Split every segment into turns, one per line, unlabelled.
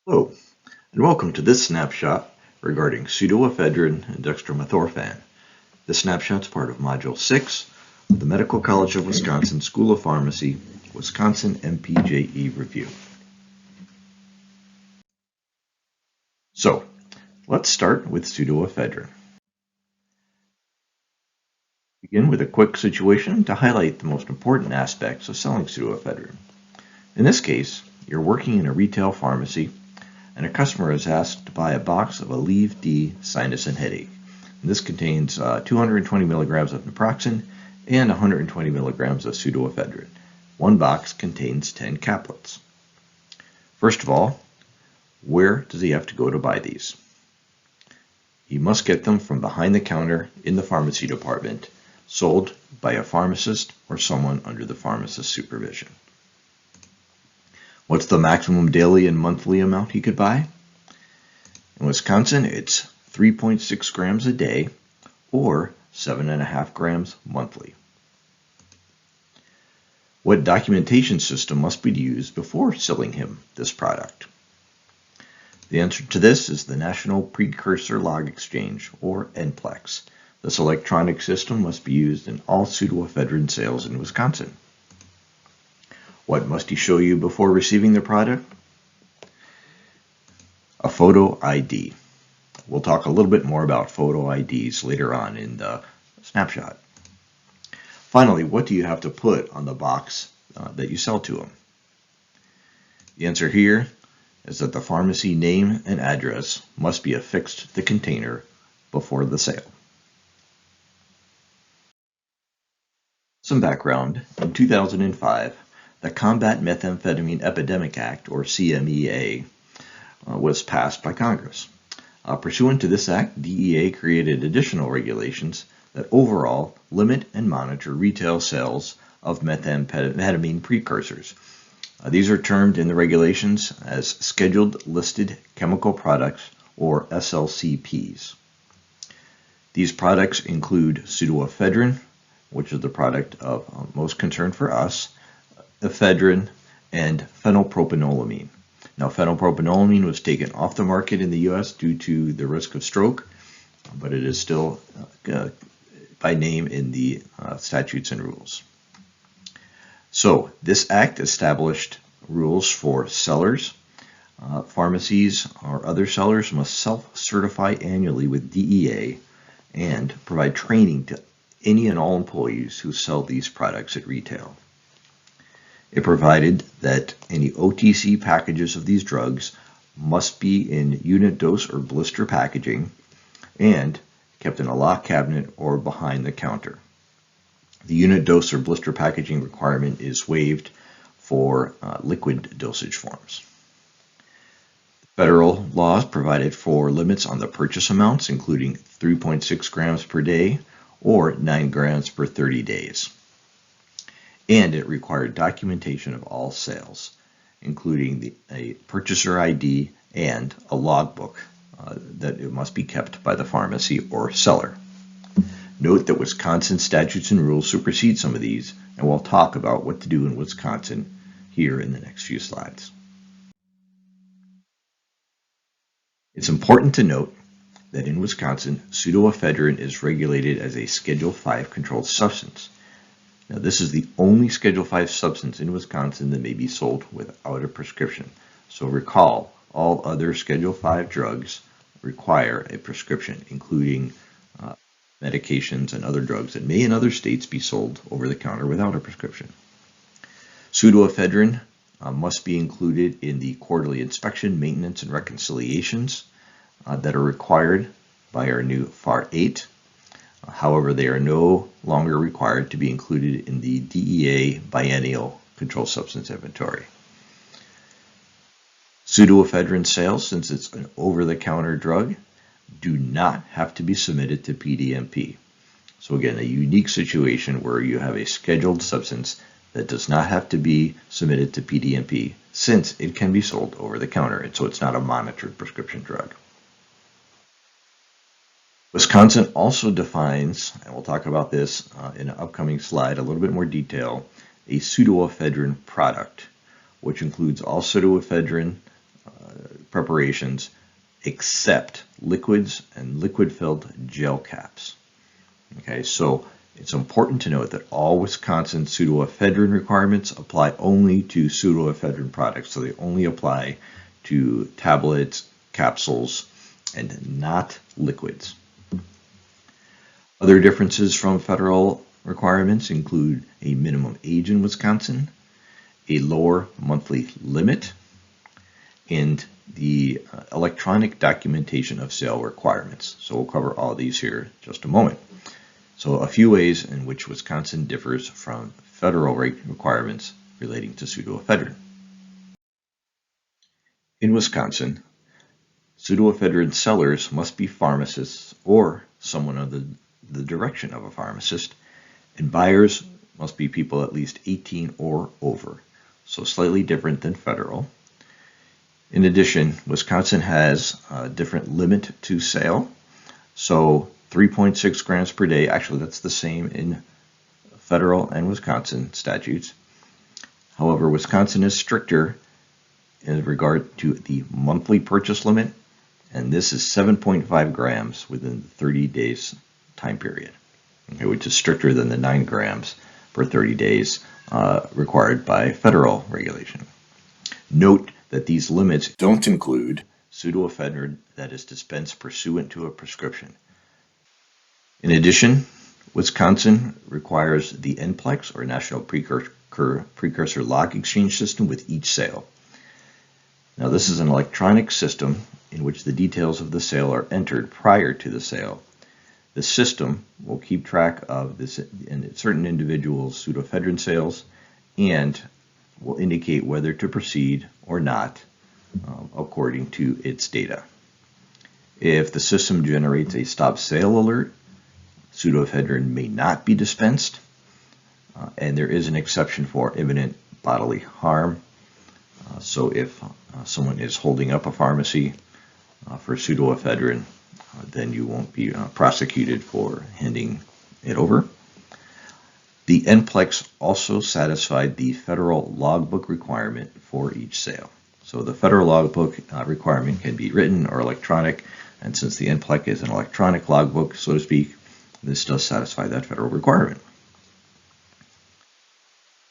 Hello, and welcome to this snapshot regarding pseudoephedrine and dextromethorphan. This snapshot is part of Module 6 of the Medical College of Wisconsin School of Pharmacy, Wisconsin MPJE Review. So, let's start with pseudoephedrine. Begin with a quick situation to highlight the most important aspects of selling pseudoephedrine. In this case, you're working in a retail pharmacy and a customer is asked to buy a box of Aleve D sinus and headache. And this contains 220 milligrams of naproxen and 120 milligrams of pseudoephedrine. One box contains 10 caplets. First of all, where does he have to go to buy these? He must get them from behind the counter in the pharmacy department, sold by a pharmacist or someone under the pharmacist's supervision. What's the maximum daily and monthly amount he could buy? In Wisconsin, it's 3.6 grams a day or 7.5 grams monthly. What documentation system must be used before selling him this product? The answer to this is the National Precursor Log Exchange, or NPLEX. This electronic system must be used in all pseudoephedrine sales in Wisconsin. What must he show you before receiving the product? A photo ID. We'll talk a little bit more about photo IDs later on in the snapshot. Finally, what do you have to put on the box that you sell to him? The answer here is that the pharmacy name and address must be affixed to the container before the sale. Some background. In 2005, the Combat Methamphetamine Epidemic Act, or CMEA, was passed by Congress. Pursuant to this act, DEA created additional regulations that overall limit and monitor retail sales of methamphetamine precursors. These are termed in the regulations as Scheduled Listed Chemical Products, or SLCPs. These products include pseudoephedrine, which is the product of most concern for us, ephedrine, and phenylpropanolamine. Now, phenylpropanolamine was taken off the market in the U.S. due to the risk of stroke, but it is still by name in the statutes and rules. So, this act established rules for sellers. Pharmacies or other sellers must self-certify annually with DEA and provide training to any and all employees who sell these products at retail. It provided that any OTC packages of these drugs must be in unit dose or blister packaging and kept in a locked cabinet or behind the counter. The unit dose or blister packaging requirement is waived for liquid dosage forms. Federal laws provided for limits on the purchase amounts, including 3.6 grams per day or 9 grams per 30 days. And it required documentation of all sales, including a purchaser ID and a logbook that it must be kept by the pharmacy or seller. Note that Wisconsin statutes and rules supersede some of these, and we'll talk about what to do in Wisconsin here in the next few slides. It's important to note that in Wisconsin, pseudoephedrine is regulated as a Schedule V controlled substance. Now, this is the only Schedule V substance in Wisconsin that may be sold without a prescription. So recall, all other Schedule V drugs require a prescription, including medications and other drugs that may in other states be sold over the counter without a prescription. Pseudoephedrine must be included in the quarterly inspection, maintenance, and reconciliations that are required by our new FAR 8. However, they are no longer required to be included in the DEA biennial controlled substance inventory. Pseudoephedrine sales, since it's an over-the-counter drug, do not have to be submitted to PDMP. So again, a unique situation where you have a scheduled substance that does not have to be submitted to PDMP since it can be sold over the counter, and so it's not a monitored prescription drug. Wisconsin also defines, and we'll talk about this in an upcoming slide, a little bit more detail, a pseudoephedrine product, which includes all pseudoephedrine preparations except liquids and liquid-filled gel caps. Okay, so it's important to note that all Wisconsin pseudoephedrine requirements apply only to pseudoephedrine products, so they only apply to tablets, capsules, and not liquids. Other differences from federal requirements include a minimum age in Wisconsin, a lower monthly limit, and the electronic documentation of sale requirements. So we'll cover all of these here in just a moment. So a few ways in which Wisconsin differs from federal requirements relating to pseudoephedrine. In Wisconsin, pseudoephedrine sellers must be pharmacists or someone under the direction of a pharmacist, and buyers must be people at least 18 or over, so slightly different than federal. In addition, Wisconsin has a different limit to sale, so 3.6 grams per day. Actually, that's the same in federal and Wisconsin statutes. However, Wisconsin is stricter in regard to the monthly purchase limit, and this is 7.5 grams within the 30 days time period, okay, which is stricter than the 9 grams per 30 days required by federal regulation. Note that these limits don't include pseudoephedrine that is dispensed pursuant to a prescription. In addition, Wisconsin requires the NPLEX, or National Precursor Lock Exchange System, with each sale. Now, this is an electronic system in which the details of the sale are entered prior to the sale. The system will keep track of this in certain individuals' pseudoephedrine sales and will indicate whether to proceed or not according to its data. If the system generates a stop sale alert, pseudoephedrine may not be dispensed, and there is an exception for imminent bodily harm. So if someone is holding up a pharmacy for pseudoephedrine, then you won't be prosecuted for handing it over. The NPLEX also satisfied the federal logbook requirement for each sale. So the federal logbook requirement can be written or electronic, and since the NPLEX is an electronic logbook, so to speak, this does satisfy that federal requirement.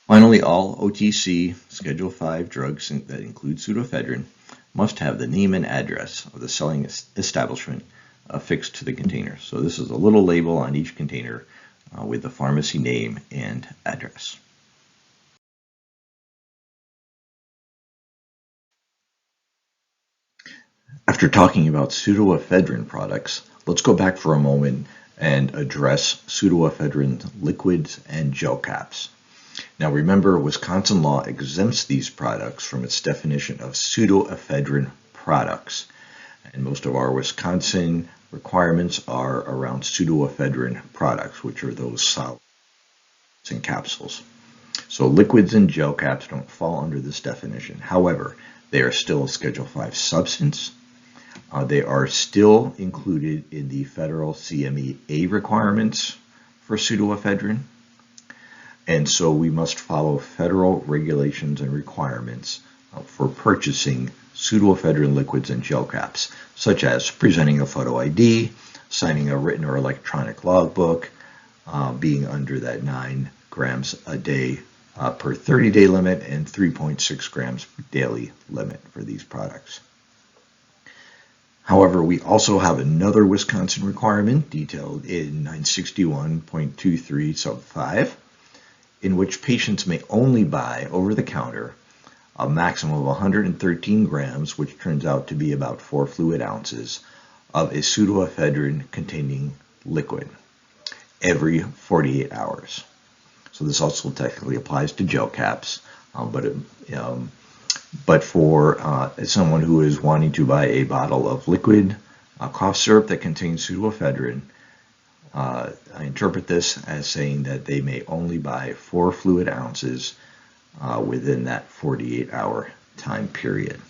Finally, all OTC Schedule 5 drugs that include pseudoephedrine must have the name and address of the selling establishment affixed to the container. So this is a little label on each container with the pharmacy name and address. After talking about pseudoephedrine products, let's go back for a moment and address pseudoephedrine liquids and gel caps. Now remember, Wisconsin law exempts these products from its definition of pseudoephedrine products. And most of our Wisconsin requirements are around pseudoephedrine products, which are those solids and capsules. So liquids and gel caps don't fall under this definition. However, they are still a Schedule 5 substance. They are still included in the federal CMEA requirements for pseudoephedrine. And so we must follow federal regulations and requirements for purchasing pseudoephedrine liquids and gel caps, such as presenting a photo ID, signing a written or electronic logbook, being under that 9 grams a day per 30-day limit and 3.6 grams daily limit for these products. However, we also have another Wisconsin requirement detailed in 961.23 sub 5, in which patients may only buy over the counter a maximum of 113 grams, which turns out to be about 4 fluid ounces, of a pseudoephedrine containing liquid every 48 hours. So this also technically applies to gel caps, but for someone who is wanting to buy a bottle of liquid cough syrup that contains pseudoephedrine, I interpret this as saying that they may only buy 4 fluid ounces within that 48-hour time period.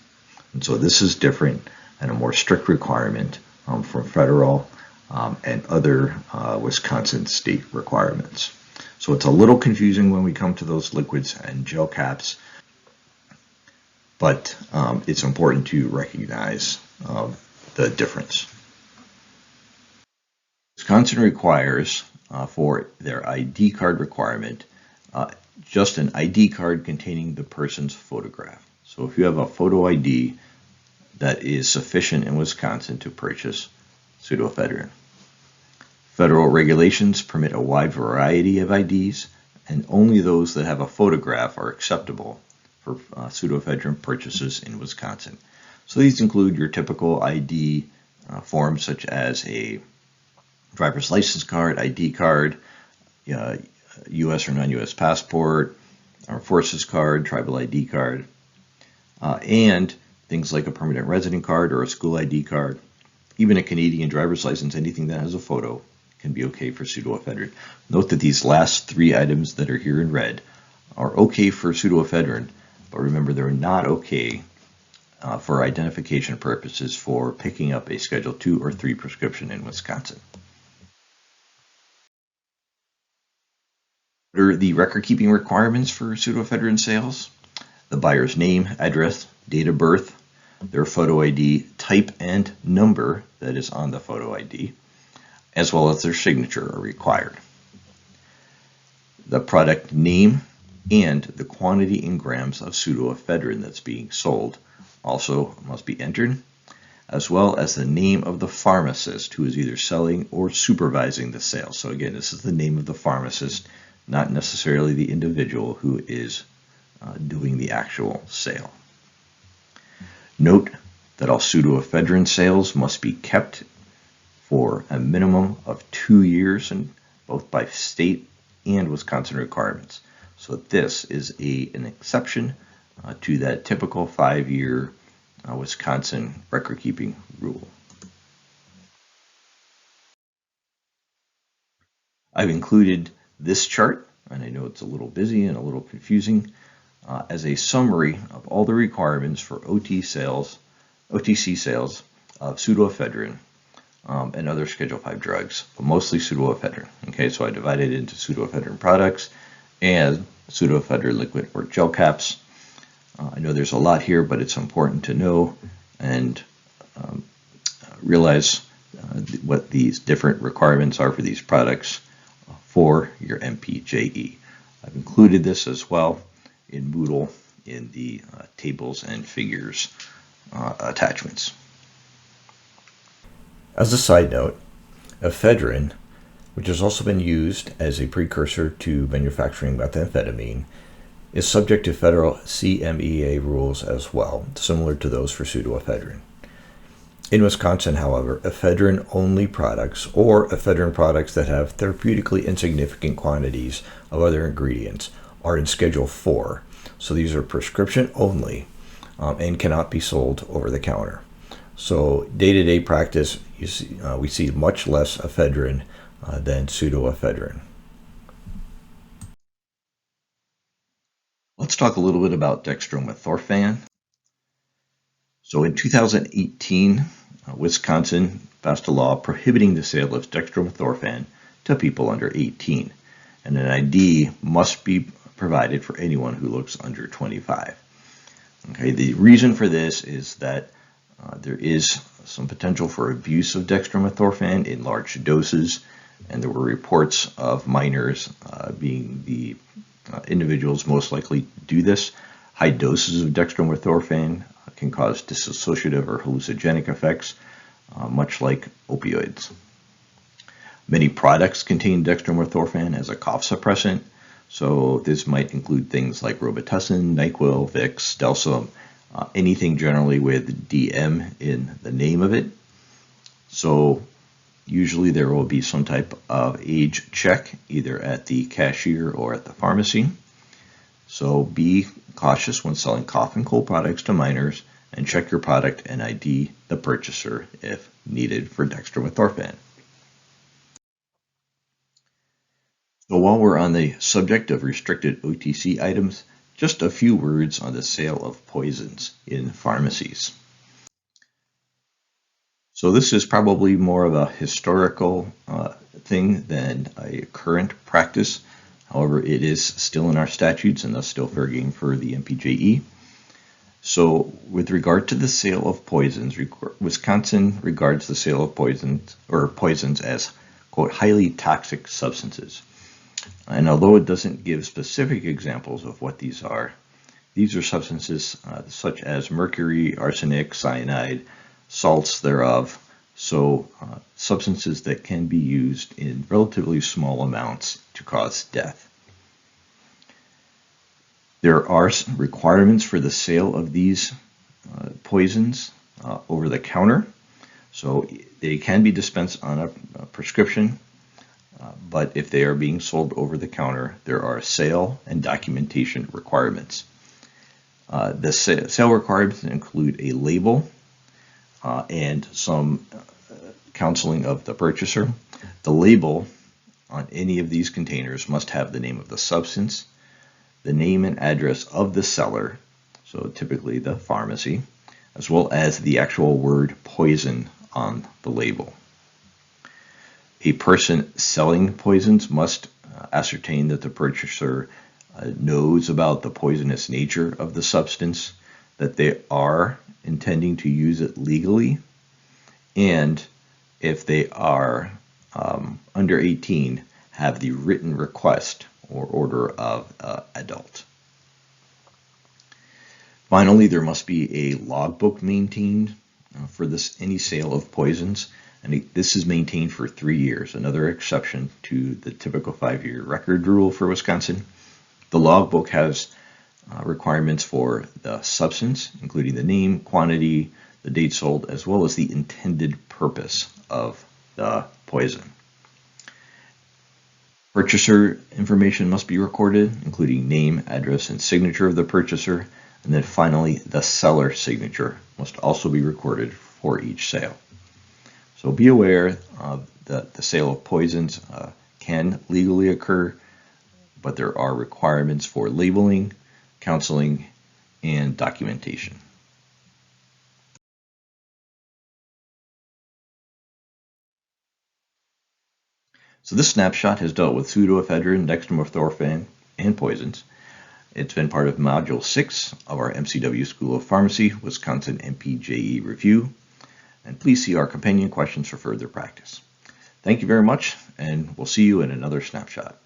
And so this is different and a more strict requirement from federal and other Wisconsin state requirements. So it's a little confusing when we come to those liquids and gel caps. but it's important to recognize the difference. Wisconsin requires for their ID card requirement just an ID card containing the person's photograph. So if you have a photo ID, that is sufficient in Wisconsin to purchase pseudoephedrine. Federal regulations permit a wide variety of IDs, and only those that have a photograph are acceptable for pseudoephedrine purchases in Wisconsin. So these include your typical ID forms such as a driver's license card, ID card, U.S. or non-U.S. passport, armed forces card, tribal ID card, and things like a permanent resident card or a school ID card. Even a Canadian driver's license, anything that has a photo, can be okay for pseudoephedrine. Note that these last three items that are here in red are okay for pseudoephedrine, but remember they're not okay for identification purposes for picking up a Schedule 2 or 3 prescription in Wisconsin. What are the record-keeping requirements for pseudoephedrine sales? The buyer's name, address, date of birth, their photo ID type and number that is on the photo ID, as well as their signature are required. The product name and the quantity in grams of pseudoephedrine that's being sold also must be entered, as well as the name of the pharmacist who is either selling or supervising the sale. So again, this is the name of the pharmacist, not necessarily the individual who is doing the actual sale. Note that all pseudoephedrine sales must be kept for a minimum of 2 years, and both by state and Wisconsin requirements. So this is an exception to that typical 5-year Wisconsin record-keeping rule. I've included this chart, and I know it's a little busy and a little confusing, as a summary of all the requirements for OTC sales of pseudoephedrine and other Schedule 5 drugs, but mostly pseudoephedrine. Okay, so I divided it into pseudoephedrine products and pseudoephedrine liquid or gel caps. I know there's a lot here, but it's important to know and realize what these different requirements are for these products for your MPJE. I've included this as well in Moodle in the tables and figures attachments. As a side note, ephedrine, which has also been used as a precursor to manufacturing methamphetamine, is subject to federal CMEA rules as well, similar to those for pseudoephedrine. In Wisconsin, however, ephedrine-only products or ephedrine products that have therapeutically insignificant quantities of other ingredients are in Schedule 4. So these are prescription only and cannot be sold over the counter. So day-to-day practice, we see much less ephedrine than pseudoephedrine. Let's talk a little bit about dextromethorphan. So in 2018, Wisconsin passed a law prohibiting the sale of dextromethorphan to people under 18, and an ID must be provided for anyone who looks under 25. Okay, the reason for this is that there is some potential for abuse of dextromethorphan in large doses, and there were reports of minors being the individuals most likely to do this. High doses of dextromethorphan can cause dissociative or hallucinogenic effects, much like opioids. Many products contain dextromethorphan as a cough suppressant, so this might include things like Robitussin, NyQuil, Vicks, Delsum, anything generally with DM in the name of it. So usually there will be some type of age check either at the cashier or at the pharmacy. So be cautious when selling cough and cold products to minors, and check your product and ID the purchaser if needed for dextromethorphan. So while we're on the subject of restricted OTC items, just a few words on the sale of poisons in pharmacies. So this is probably more of a historical thing than a current practice. However, it is still in our statutes and thus still fair game for the MPJE. So with regard to the sale of poisons, Wisconsin regards the sale of poisons as, quote, highly toxic substances. And although it doesn't give specific examples of what these are substances such as mercury, arsenic, cyanide, salts thereof, so substances that can be used in relatively small amounts to cause death. There are requirements for the sale of these poisons over the counter. So they can be dispensed on a prescription, but if they are being sold over the counter, there are sale and documentation requirements. The sale requirements include a label and some counseling of the purchaser. The label on any of these containers must have the name of the substance, the name and address of the seller, so typically the pharmacy, as well as the actual word poison on the label. A person selling poisons must ascertain that the purchaser knows about the poisonous nature of the substance, that they are intending to use it legally, and if they are under 18, have the written request or order of adult. Finally, there must be a logbook maintained for any sale of poisons, and this is maintained for 3 years, another exception to the typical 5-year record rule for Wisconsin. The logbook has requirements for the substance, including the name, quantity, the date sold, as well as the intended purpose of the poison. Purchaser information must be recorded, including name, address, and signature of the purchaser. And then finally, the seller signature must also be recorded for each sale. So be aware that the sale of poisons can legally occur, but there are requirements for labeling, counseling, and documentation. So this snapshot has dealt with pseudoephedrine, dextromethorphan, and poisons. It's been part of Module 6 of our MCW School of Pharmacy, Wisconsin MPJE Review. And please see our companion questions for further practice. Thank you very much, and we'll see you in another snapshot.